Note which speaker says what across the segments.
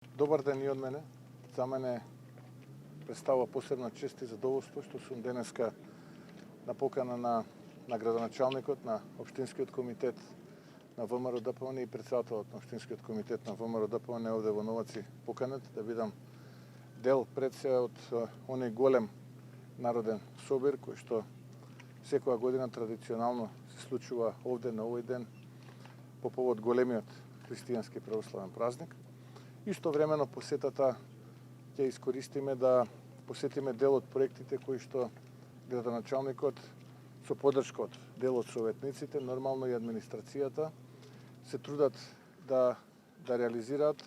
Speaker 1: Добар ден и од мене. За мене представува посебна чест и задоволство што сум денеска на покана на градоначалникот на Општинскиот комитет на ВМРО ДПМН и председателот на Општинскиот комитет на ВМРО ДПМН овде во Новаци поканет да бидам дел пред се од оној голем народен собир кој што секоја година традиционално се случува овде на овој ден по повод големиот христијански православен празник. Истовремено посетата ќе искористиме да посетиме дел од проектите кои што градоначалникот со поддршка од дел од советниците, нормално и администрацијата, се трудат да реализираат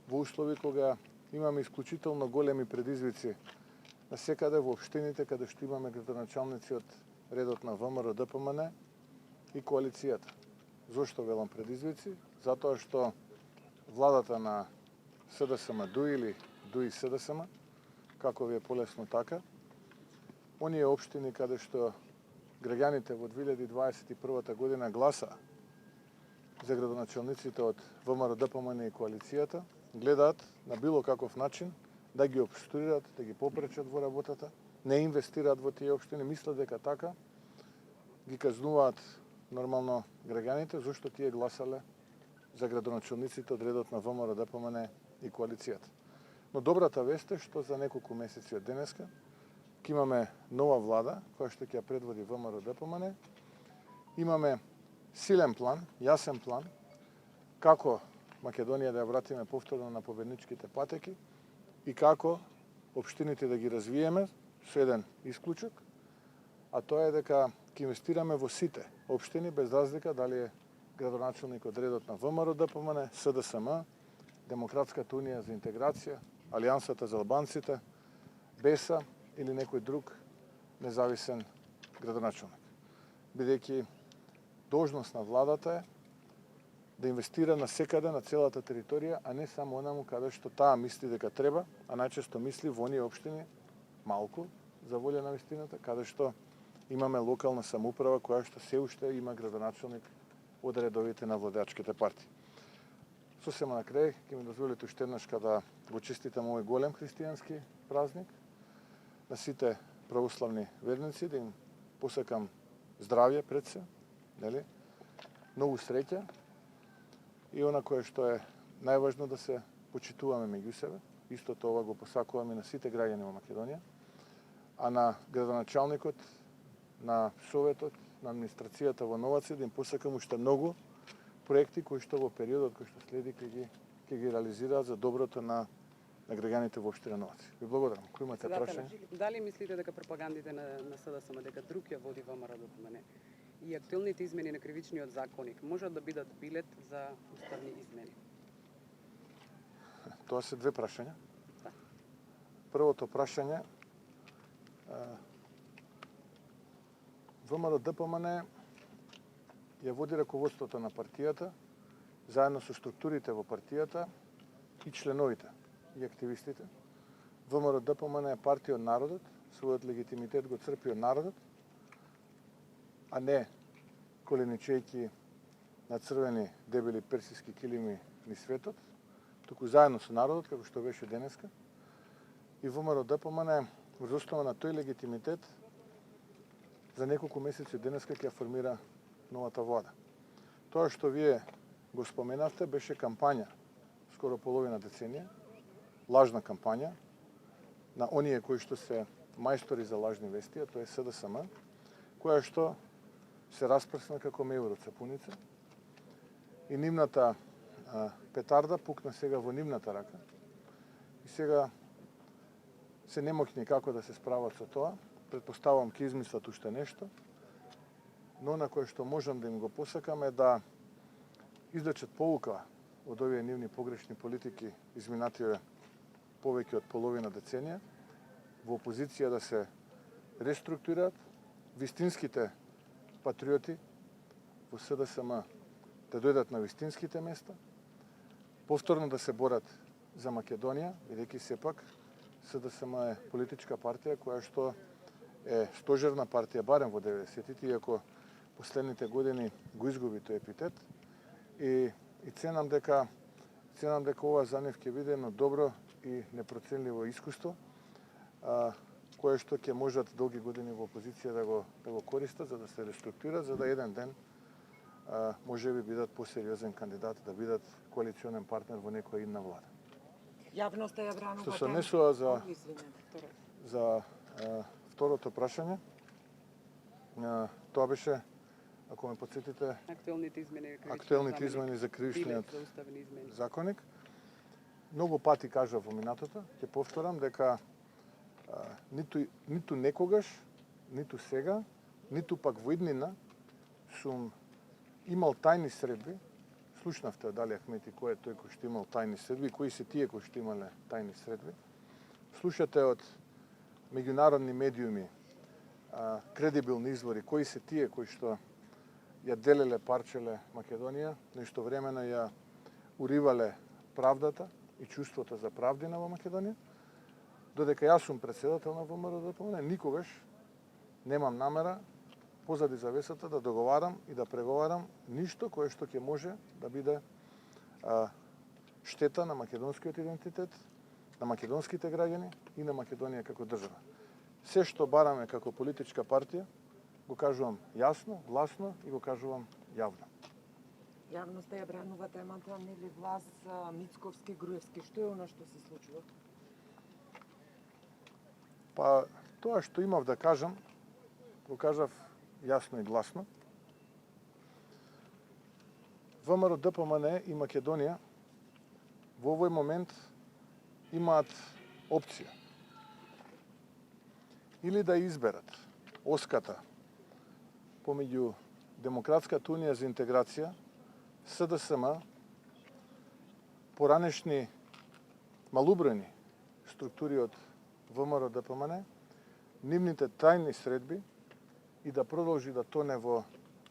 Speaker 1: во услови кога имаме исклучително големи предизвици на секаде во општините каде што имаме градоначалници од редот на ВМРО ДПМН и коалицијата. Зошто велам предизвици? Затоа што владата на СДСМ или ДУИ СДСМ, како ви е полесно така, оние општини каде што граѓаните во 2021 година гласа за градоначалниците од ВМРО ДПМН и коалицијата, гледаат на било каков начин да ги обструират, да ги попречат во работата, не инвестираат во тие општини, мислат дека така ги казнуваат нормално граѓаните зашто тие гласале за градоначалниците од редот на ВМРО ДПМН и коалицијата. Но добрата вест е што за неколку месеци од денеска ќе имаме нова влада која што ќе ја предводи ВМРО ДПМН. Имаме силен план, јасен план како Македонија да ја вратиме повторно на победничките патеки и како општините да ги развиеме со еден исклучок, а тоа е дека ќе инвестираме во сите општини без разлика дали е градоначалник од редот на ВМРО ДПМН, СДСМ, Демократската унија за интеграција, Алијансата за албанците, БЕСА или некој друг независен градоначалник. Бидејќи должност на владата е да инвестира на секаде на целата територија, а не само онаму каде што таа мисли дека треба, а најчесто мисли во оние општини малку за волја на вистината, каде што имаме локална самоуправа која што се уште има градоначалник од редовите на владеачките партии. Сосема на крај, ќе ми дозволите уште еднаш да го честитам овој голем христијански празник на сите православни верници, да им посакам здравје пред се, нели? Многу среќа и она кое што е најважно да се почитуваме меѓу себе. Истото ова го посакуваме на сите граѓани во Македонија, а на градоначалникот, на Советот, на администрацијата во Новаци да им посакам уште многу проекти кои што во периодот кој што следи ќе ги реализираат за доброто на граѓаните во општина Новаци. Ви благодарам. Кој имате прашање?
Speaker 2: Дали мислите дека пропагандите на СДСМ дека друг ја води ВМРО ДПМН и актуелните измени на кривичниот законник можат да бидат билет за уставни измени?
Speaker 1: Тоа се две прашања.
Speaker 2: Да.
Speaker 1: Првото прашање, ВМРО ДПМН ја води раководството на партијата, заедно со структурите во партијата и членовите и активистите. ВМРО ДПМН е партија од народот, својот легитимитет го црпи од народот, а не коленичејки на црвени дебели персиски килими низ светот, туку заедно со народот, како што беше денеска. И ВМРО ДПМН врз основа на тој легитимитет за неколку месеци денеска ќе формира новата влада. Тоа што вие го споменавте беше кампања, скоро половина деценија, лажна кампања на оние кои што се мајстори за лажни вести, а тоа е СДСМ, која што се распрсна како меур од сапуница и нивната петарда пукна сега во нивната рака и сега се немоќни како да се справат со тоа. Предпоставам ќе измислат уште нешто, но на кое што можам да им го посакам е да извлечат поука од овие нивни погрешни политики изминативе повеќе од половина деценија, во опозиција да се реструктурираат, вистинските патриоти во СДСМ да дојдат на вистинските места, повторно да се борат за Македонија, бидејќи сепак СДСМ е политичка партија која што е стожерна партија барем во 90-тите, иако последните години го изгуби тој епитет и ценам дека Се надам дека ова за нив ќе биде едно добро и непроценливо искуство, кое што ќе можат долги години во опозиција да го користат за да се реструктурират, за да еден ден може би бидат посериозен кандидат, да бидат коалиционен партнер во некоја идна влада.
Speaker 3: Јавноста ја бранува.
Speaker 1: Што се однесува
Speaker 3: Извинете.
Speaker 1: за второто прашање, тоа беше, ако ме подсетите,
Speaker 2: актуелните измени
Speaker 1: за кривичниот
Speaker 2: за уставни измени.
Speaker 1: законник. Многу пати кажав во минатото, ќе повторам дека ниту некогаш, ниту сега, ниту пак во иднина сум имал тајни средби. Слушнавте од Али Ахмети кој е тој кој што имал тајни средби, кои се тие кои што имале тајни средби. Слушате од меѓународни медиуми, кредибилни извори, кои се тие кои што ја делеле, парчеле Македонија, но истовремено ја уривале правдата и чувството за правдина во Македонија. Додека јас сум председател на ВМРО-ДПМН, никогаш немам намера позади завесата да договарам и да преговарам ништо кое што ќе може да биде штета на македонскиот идентитет, на македонските граѓани и на Македонија како држава. Се што бараме како политичка партија, го кажувам јасно, гласно и го кажувам јавно.
Speaker 3: Јавноста ја бранува темата, нели власт Мицковски, Груевски. Што е она што се случува?
Speaker 1: Па, тоа што имав да кажам, го кажав јасно и гласно. ВМРО-ДПМН и Македонија во овој момент имаат опција. Или да изберат оската помеѓу Демократската унија за интеграција, СДСМ, поранешни малубројни структури од ВМРО-ДПМН, нивните тајни средби и да продолжи да тоне во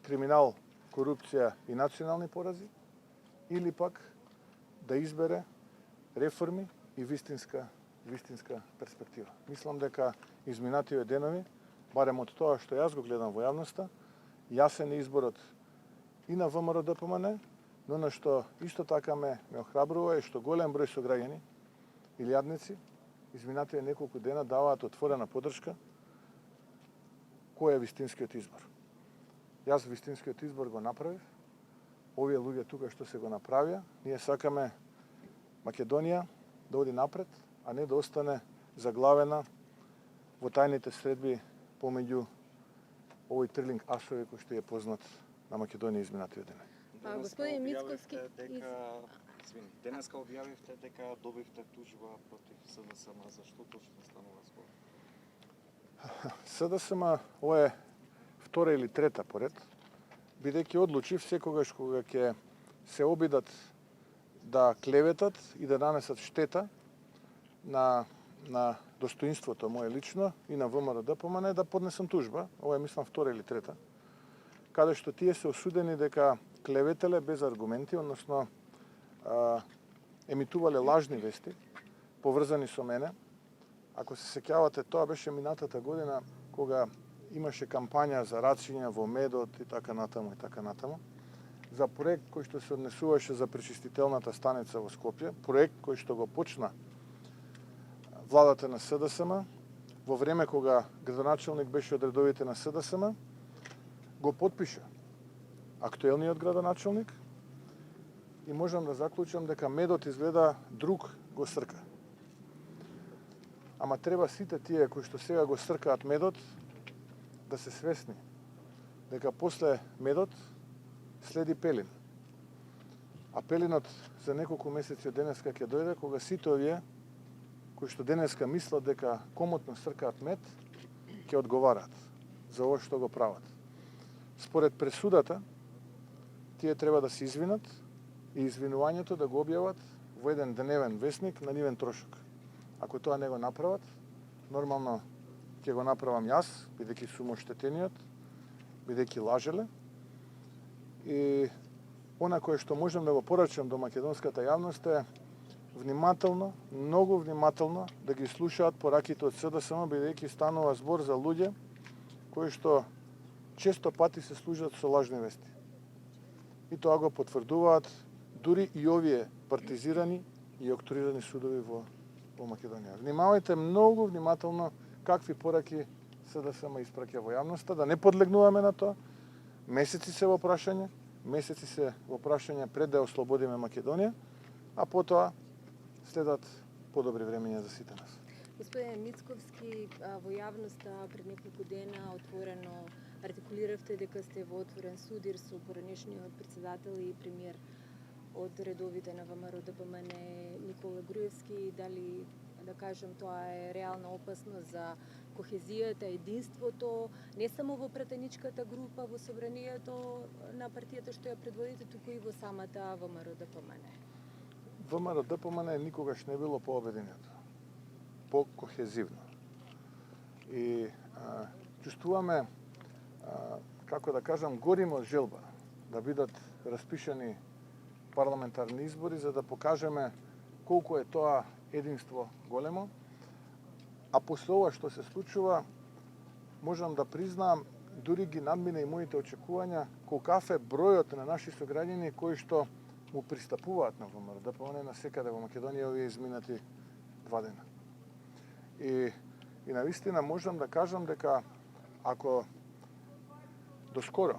Speaker 1: криминал, корупција и национални порази, или пак да избере реформи и вистинска перспектива. Мислам дека изминативе денови, барем од тоа што јас го гледам во јавноста, јасен е изборот и на ВМРО-ДПМН, но на што исто така ме охрабрува е што голем број сограѓани, илјадници, изминативе неколку дена даваат отворена поддршка кој е вистинскиот избор. Јас вистинскиот избор го направив, овие луѓе тука што се го направија, ние сакаме Македонија да оди напред, а не да остане заглавена во тајните средби помеѓу овој трилинг асови кој што е познат на Македонија изминативе дена.
Speaker 4: Господин Мицковски,
Speaker 5: денеска објавивте дека добивте тужба против СДСМ. Зашто точно станува збор?
Speaker 1: СДСМ, ова е втора или трета поред, бидејќи одлучив секогаш кога ќе се обидат да клеветат и да нанесат штета на достоинството мое лично и на ВМРО-ДПМН да поднесам тужба, ова е мислам втора или трета, каде што тие се осудени дека клеветеле без аргументи, односно емитувале лажни вести, поврзани со мене. Ако се сеќавате, тоа беше минатата година кога имаше кампања за рачиња во медот и така натаму, за проект кој што се однесуваше за пречистителната станица во Скопје, проект кој што го почна владата на СДСМ, во време кога градоначалник беше од редовите на СДСМ, го потпиша актуелниот градоначалник и можам да заклучам дека медот изгледа друг го срка. Ама треба сите тие кои што сега го сркаат медот да се свесни дека после медот следи пелин. А пелинот за неколку месеци од денеска ќе дојде кога сите овие кои што денеска мислат дека комотно сркаат мед ќе одговараат за ова што го прават. Според пресудата тие треба да се извинат и извинувањето да го објават во еден дневен весник на нивен трошок. Ако тоа не го направат, нормално ќе го направам јас, бидејќи сум оштетениот, бидејќи лажеле. И она кое што можам да го порачам до македонската јавност е внимателно, многу внимателно да ги слушаат пораките од СДСМ, бидејќи станува збор за луѓе кои што често пати се служат со лажни вести. И тоа го потврдуваат дури и овие партизирани и октрирани судови во Македонија. Внимавајте многу внимателно какви пораки СДСМ испраќа во јавноста, да не подлегнуваме на тоа. Месеци се во прашање, пред да ослободиме Македонија, а потоа следат подобри времења за сите нас.
Speaker 4: Господине Мицковски, во јавноста пред неколку дена отворено артикулиравте дека сте во отворен судир со поранешниот председател и премиер од редовите на ВМРО ДПМН Никола Груевски. Дали, да кажем, тоа е реална опасност за кохезијата, единството, не само во пратеничката група, во собранието на партијата што ја предводите, туку и во самата ВМРО ДПМН?
Speaker 1: ВМРО ДПМН никогаш не било пообединето, по-кохезивно. И чувствуваме, како да кажам, горимо од желба да бидат распишани парламентарни избори за да покажеме колку е тоа единство големо. А после ова што се случува, можам да признаам, дури ги надмина и моите очекувања, колкав е бројот на наши сограѓани кои што му пристапуваат на ВМРО ДПМН насекаде во Македонија овие изминати 2 дена. И навистина можам да кажам дека ако доскоро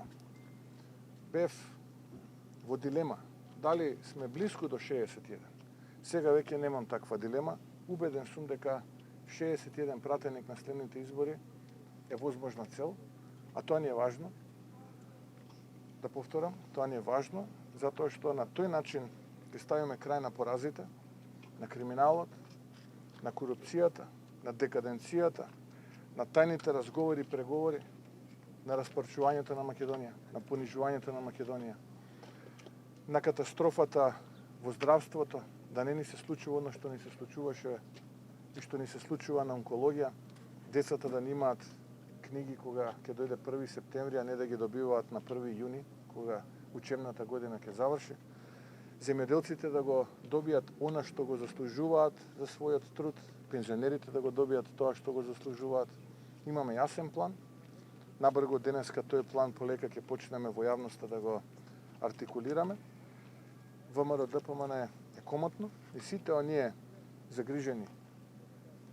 Speaker 1: бев во дилема дали сме блиску до 61, сега веќе немам таква дилема. Убеден сум дека 61 пратеник на следните избори е возможна цел, а тоа ни е важно. Да повторам, тоа ни е важно, затоа што на тој начин ќе ставиме крај на поразите, на криминалот, на корупцијата, на декаденцијата, на тајните разговори и преговори, на распарчувањето на Македонија, на понижувањето на Македонија, на катастрофата во здравството, да не ни се случува оно што ни се случуваше и што ни се случува на онкологија, децата да немаат книги кога ќе дојде 1 септември, а не да ги добиваат на 1 јуни, кога учебната година ќе заврши. Земјоделците да го добијат она што го заслужуваат за својот труд, пензионерите да го добијат тоа што го заслужуваат. Имаме јасен план. Набрго денеска тој план полека ќе почнеме во јавноста да го артикулираме. ВМРО ДПМН е комотно и сите оние загрижени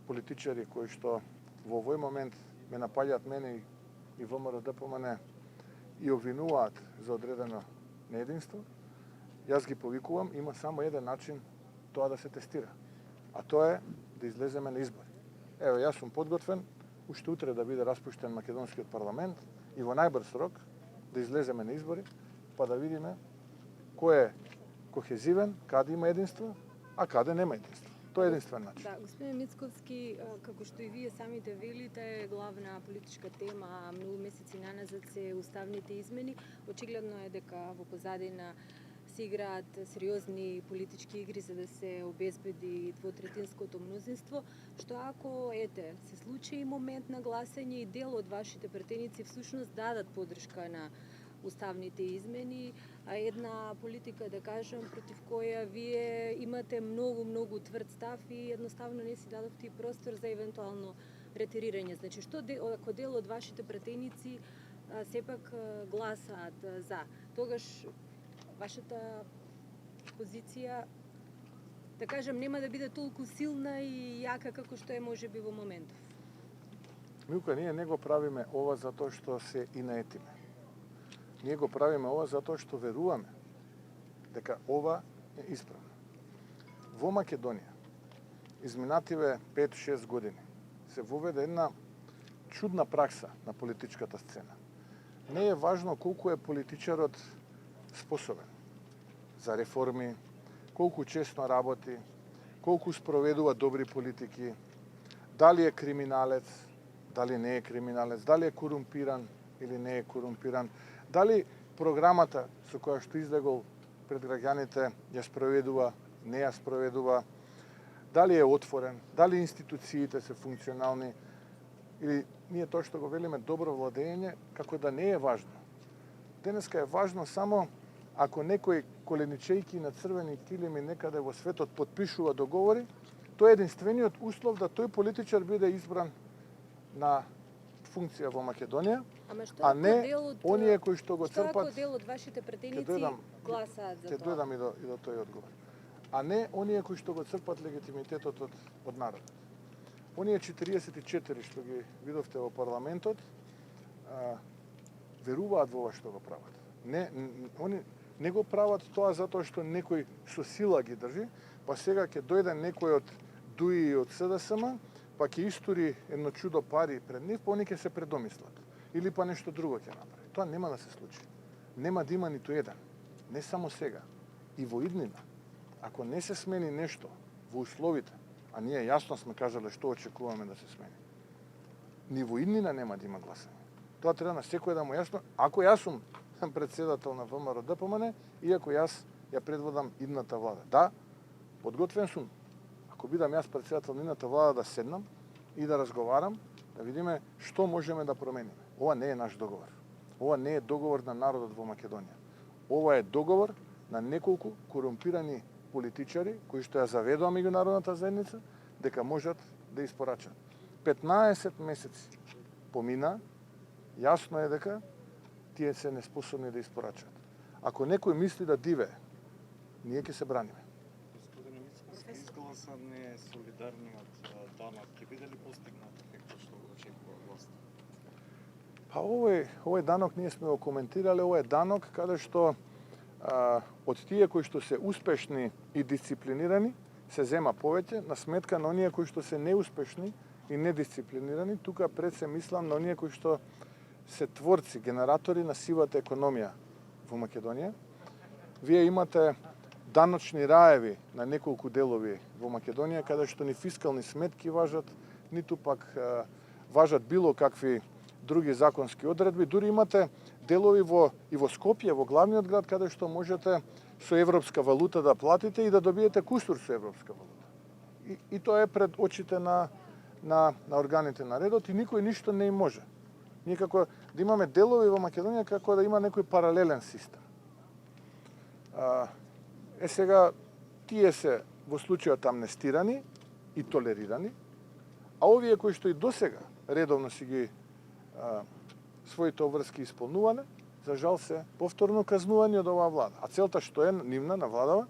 Speaker 1: политичари кои што во овој момент ме напаѓаат мене и ВМРО ДПМН и обвинуваат за одредено неединство, јас ги повикувам, има само еден начин тоа да се тестира, а тоа е да излеземе на избори. Ево, јас сум подготвен, уште утре да биде распуштен македонскиот парламент и во најбрз рок да излеземе на избори, па да видиме кој е кохезивен, каде има единство, а каде нема единство. Тоа е единствен начин.
Speaker 4: Да, господин Мицковски, како што и вие самите велите, главна политичка тема многу месеци наназад се уставните измени. Очигледно е дека во позадина се играат сериозни политички игри за да се обезбеди двотретинското мнозинство, што ако се случи момент на гласање и дел од вашите пратеници всушност дадат поддршка на уставните измени, а една политика, да кажем, против која вие имате многу тврд став и едноставно не си дадовте и простор за евентуално ретирирање. Значи, што ако дел од вашите пратеници сепак гласаат за, тогаш вашата позиција, да кажем, нема да биде толку силна и јака како што е можеби во моментов.
Speaker 1: Милка, ние не го правиме ова затоа што се инаетиме. Ние го правиме ова затоа што веруваме дека ова е исправно. Во Македонија, изминативе 5-6 години, се воведе една чудна пракса на политичката сцена. Не е важно колку е политичарот способен за реформи, колку честно работи, колку спроведува добри политики, дали е криминалец, дали не е криминалец, дали е корумпиран или не е корумпиран, дали програмата со која што излегол пред граѓаните ја спроведува, не ја спроведува, дали е отворен, дали институциите се функционални, или ние тоа што го велиме добро владење, како да не е важно. Денеска е важно само ако некој коленичејки на црвени килими некаде во светот подпишува договори, тоа е единствениот услов да тој политичар биде избран на функција во Македонија, а не оние кои што го црпат.
Speaker 4: Што ако дел од вашите пратеници гласаат за тоа?
Speaker 1: Ќе дојдам и до тој одговор. а не оние кои што го црпат легитимитетот од народот. Оние 44 што ги видовте во парламентот, веруваат во ова што го прават. Они не го прават тоа затоа што некој со сила ги држи, па сега ќе дојде некој од ДУИ и од СДСМ, па ќе истури едно чудо пари пред нив, па они ќе се предомислат. Или па нешто друго ќе направи. Тоа нема да се случи. Нема да има ниту еден. Не само сега. И во иднина. Ако не се смени нешто во условите, а ние јасно сме кажале што очекуваме да се смени, ни во иднина нема да има гласање. Тоа треба на секој да му јасно. Ако јас сум председател на ВМРО ДПМН, иако јас ја предводам идната влада. Да, подготвен сум. Ако бидам јас председател на идната влада, да седнам и да разговарам, да видиме што можеме да промениме. Ова не е наш договор. Ова не е договор на народот во Македонија. Ова е договор на неколку корумпирани политичари кои што ја заведува меѓународната заедница дека можат да испорачат. 15 месеци помина, јасно е дека тие се неспособни да испорачат. Ако некој мисли да диве, ние ќе се браниме.
Speaker 5: Господине Мицкоски, изгласане солидарниот данок ќе биде ли постигнат ефектот што го очекува власта?
Speaker 1: Па овој данок ние сме го коментирале, овој данок каде што од тие кои што се успешни и дисциплинирани се зема повеќе на сметка на оние кои што се неуспешни и недисциплинирани. Тука пред се мислам на оние кои што се творци, генератори на сивата економија во Македонија. Вие имате даночни раеви на неколку делови во Македонија, каде што ни фискални сметки важат, ниту пак важат било какви други законски одредби. Дури имате делови и во Скопје, во главниот град, каде што можете со европска валута да платите и да добиете кустур со европска валута. И тоа е пред очите на органите на редот и никој ништо не им може. Никако да имаме делови во Македонија како да има некој паралелен систем. Сега, тие се во случајот амнестирани и толерирани, а овие кои што и досега редовно си ги своите обврски исполнувале, за жал се повторно казнувани од оваа влада. А целта што е нивна на владава,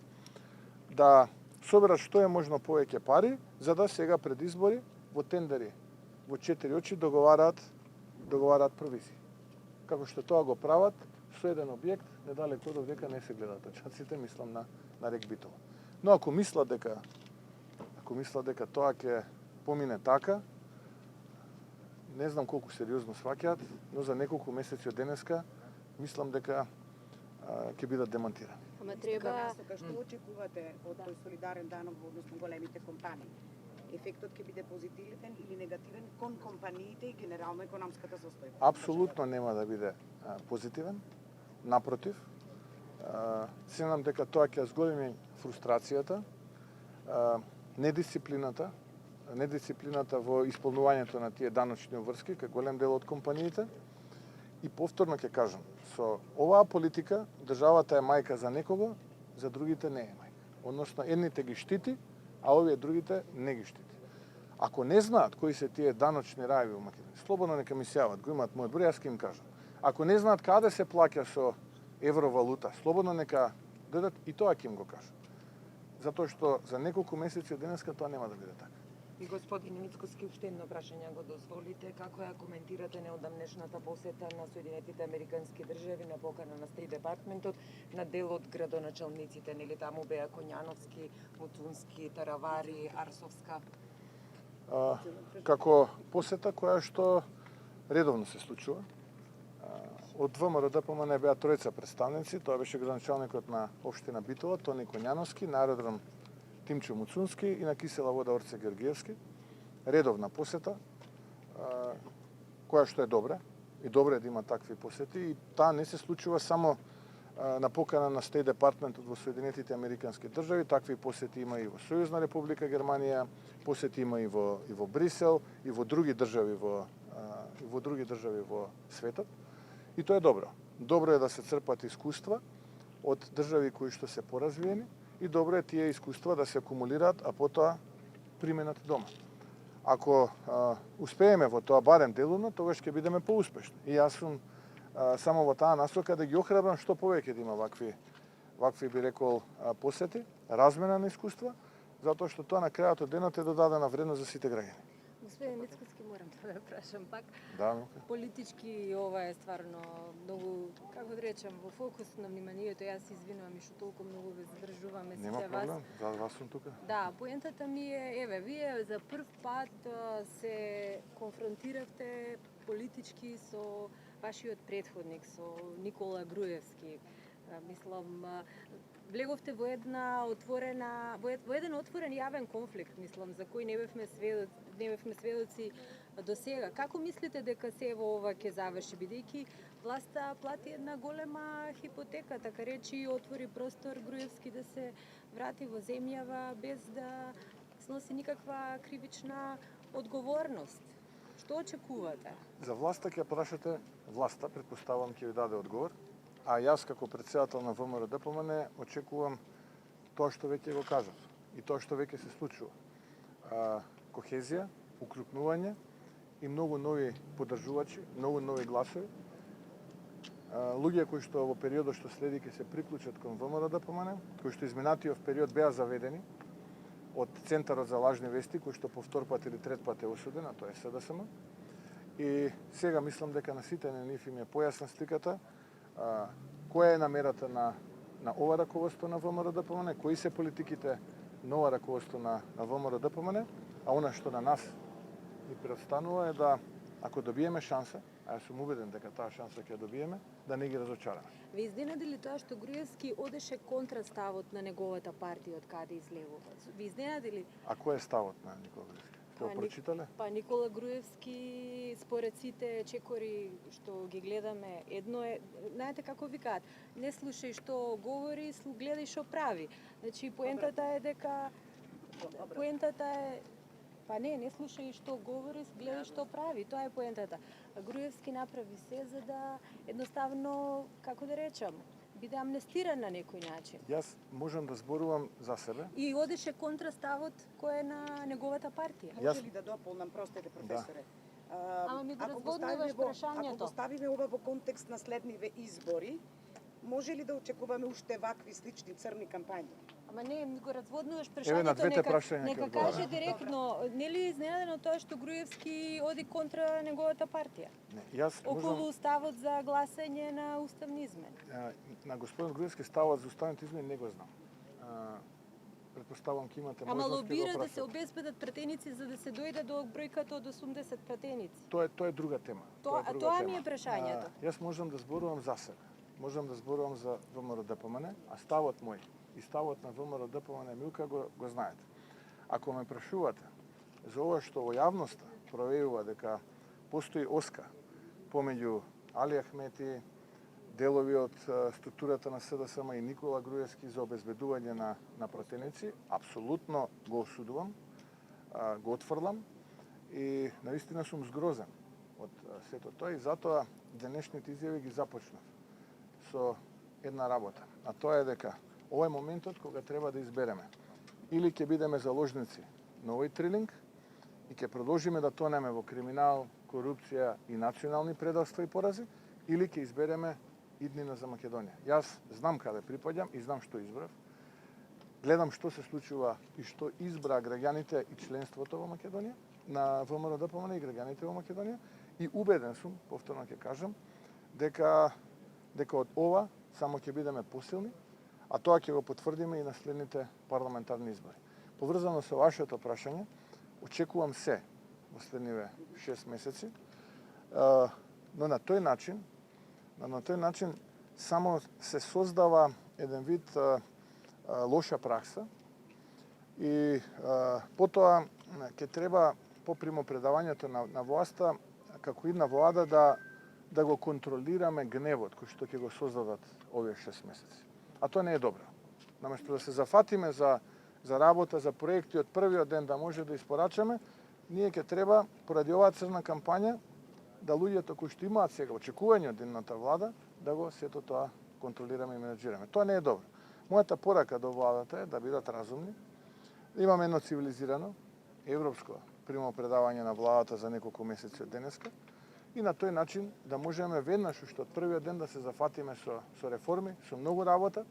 Speaker 1: да соберат што е можно повеќе пари, за да сега пред избори во тендери во 4 очи договараат провизии. Како што тоа го прават со еден објект недалеку од дека не се гледаат точаците, мислам на рек Битола. Но ако мислат дека тоа ќе помине така, не знам колку сериозно сваќаат, но за неколку месеци од денеска мислам дека ќе бидат демантирани.
Speaker 4: Ама треба...
Speaker 6: Што очекувате од тој солидарен данок во однос на големите компании? Ефектот ќе биде позитивен или негативен кон компаниите и генерално економската состојба?
Speaker 1: Апсолутно нема да биде позитивен. Напротив, се надам дека тоа ќе зголеми фрустрацијата, недисциплината во исполнувањето на тие даночни обврски кај голем дел од компаниите. И повторно ќе кажам, со оваа политика државата е мајка за некого, за другите не е мајка. Односно, едните ги штити, а овие другите не ги штити. Ако не знаат кои се тие даночни раеви во Македонија, слободно нека ми се јават, го имаат мојот број, јас ќе им кажам. Ако не знаат каде се плаќа со евровалута, слободно нека дадат и тоа ќе им го кажам. Затоа што за неколку месеци од денеска тоа нема да биде така.
Speaker 3: И господин Мицкоски, уште едно прашање го дозволите. Како ја коментирате неодамнешната посета на Соединетите Американски држави на покана на Стейт Департментот на дел од градоначалниците, нели таму беа Коњановски, Муцунски, Таравари, Арсовска?
Speaker 1: Како посета која што редовно се случува. Од ВМРО ДПМН беа тројца представници, тоа беше градоначалникот на општина Битола, Тони Коњановски, на аеродром Тимчо Муцунски и на кисела вода Орце Георгиевски. Редовна посета, која што е добра, и добро е да има такви посети, и таа не се случува само на покана на Стейт Департментот во Соединетите Американски држави, такви посети има и во Сојузна Република Германија, посети има и во Брисел, и во други држави во светот. И тоа е добро. Добро е да се црпат искуства од држави кои што се поразвиени и добро е тие искуства да се акумулираат, а потоа применат дома. Ако успееме во тоа барем делумно, тогаш ќе бидеме поуспешни. И јас сум само во таа насока да ги охрабрам што повеќе да има вакви би рекол посети, размена на искуства, затоа што тоа на крајот од денот е додадена вредност за сите граѓани.
Speaker 4: Господин Мицкоски, морам да ве прашам пак.
Speaker 1: Да, Милка.
Speaker 4: Политички ова е стварно многу, како да речам, во фокус на вниманието. Јас се извинувам и што толку многу ве задржуваме
Speaker 1: Нема
Speaker 4: сите вас.
Speaker 1: проблем, за вас сум тука.
Speaker 4: Да, поентата ми е, еве, вие за прв пат се конфронтиравте политички со вашиот претходник, со Никола Груевски. Мислам, влеговте во еден отворен јавен конфликт, мислам, за кој не бевме сведоци до сега. Како мислите дека се во ова ќе заврши, бидејќи власта плати една голема хипотека, така речи, отвори простор Груевски да се врати во земјава без да сноси никаква кривична одговорност? Што очекувате?
Speaker 1: За власта ќе прашате, власта, предпоставам, ќе ви даде одговор, а јас како председател на ВМРО-ДПМН очекувам тоа што веќе го кажав и тоа што веќе се случува. Кохезија, укрупнување и многу нови поддржувачи, многу нови гласови. Луѓе кои што во периодот што следи ќе се приклучат кон ВМРО-ДПМН, кои што изминатиот период беа заведени од Центарот за лажни вести, кој што по втор пат или трет пат е осуден, а тоа е СДСМ. И сега мислам дека на сите на нив им е појасна сликата која е намерата на ова раководство на ВМРО-ДПМН, кои се политиките на ова раководство на ВМРО-ДПМН, а она што на нас ни преостанува е да, ако добиеме шанса, а јас сум убеден дека таа шанса ќе добиеме, да не ги разочараме.
Speaker 4: Ве изненади ли тоа што Груевски одеше контра ставот на неговата партија од каде излегува? Ви изненади ли?
Speaker 1: А кој е ставот на Никола Груевски? Ќе го прочитале?
Speaker 4: Па Никола Груевски, според сите чекори што ги гледаме, едно е, знаете како викаат, не слушај што говори, гледај што прави. Значи поентата е дека па не слушај што говори, гледај што прави, тоа е поентата. Груевски направи се за да едноставно, како да речам, биде амнестиран на некој начин.
Speaker 1: Јас можам да зборувам за себе.
Speaker 4: И одеше контра ставот кој е на неговата партија.
Speaker 6: Може ли да дополнам, простете, професоре?
Speaker 4: Ама ми да
Speaker 6: Ако
Speaker 4: разводнуваш прашањето.
Speaker 6: Ако поставиме ова во контекст на следниве избори, може ли да очекуваме уште вакви слични црни кампањи?
Speaker 4: Ама не, ми го разводнуваш
Speaker 1: Еве на
Speaker 4: прашањето,
Speaker 1: двете прашања
Speaker 4: нека каже директно, нели е изненадено тоа што Груевски оди контра неговата партија?
Speaker 1: Не, јас можам...
Speaker 4: Околу ставот за гласање на уставни измени.
Speaker 1: На господин Груевски ставот за уставните измени не го знам. Предпоставам ќе имате
Speaker 4: Ама
Speaker 1: можност
Speaker 4: лобира
Speaker 1: да
Speaker 4: да се обезбедат пратеници за да се дојде до бројката од 80 пратеници.
Speaker 1: Тоа е друга тема.
Speaker 4: Тоа ми е прашањето.
Speaker 1: Јас можам да зборувам за себе. Можам да зборувам за ВМРО-ДПМН, а ставот мој и ставот на ВМРО-ДПМН Милка го знаете. Ако ме прашувате за ова што во јавноста проверува дека постои оска помеѓу Али Ахмети, делови од структурата на СДСМ и Никола Груевски за обезбедување на пратеници, апсолутно го осудувам, го отфрлам и наистина сум згрозен од сето тоа и затоа денешните изјави ги започнав со една работа, а тоа е дека ова е моментот кога треба да избереме. Или ќе бидеме заложници на овој трилинг и ќе продолжиме да тонеме во криминал, корупција и национални предавства и порази, или ќе избереме иднина за Македонија. Јас знам каде припаѓам и знам што избрав. Гледам што се случува и што избра граѓаните и членството во Македонија, на ВМРО-ДПМН и граѓаните во Македонија, и убеден сум, повторно ќе кажам, дека од ова само ќе бидеме посилни, а тоа ќе го потврдиме и на следните парламентарни избори. Поврзано со вашето прашање, очекувам се во следниве 6 месеци, но на тој начин само се создава еден вид лоша пракса и потоа ќе треба по примопредавањето на власта како една влада да го контролираме гневот кој што ќе го создадат овие 6 месеци. А тоа не е добро. Наместо да се зафатиме за работа, за проекти од првиот ден да може да испорачаме, ние ќе треба поради оваа црна кампања да луѓето кои што имаат сега очекување од едната влада да го сето тоа контролираме и менеджираме. Тоа не е добро. Мојата порака до владата е да бидат разумни. Имаме едно цивилизирано европско примопредавање на владата за неколку месеци од денеска и на тој начин да можеме веднаш уште од првиот ден да се зафатиме со реформи, со многу работа,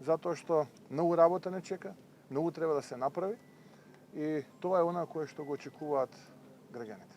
Speaker 1: затоа што многу работа не чека, многу треба да се направи и тоа е она кое што го очекуваат граѓаните.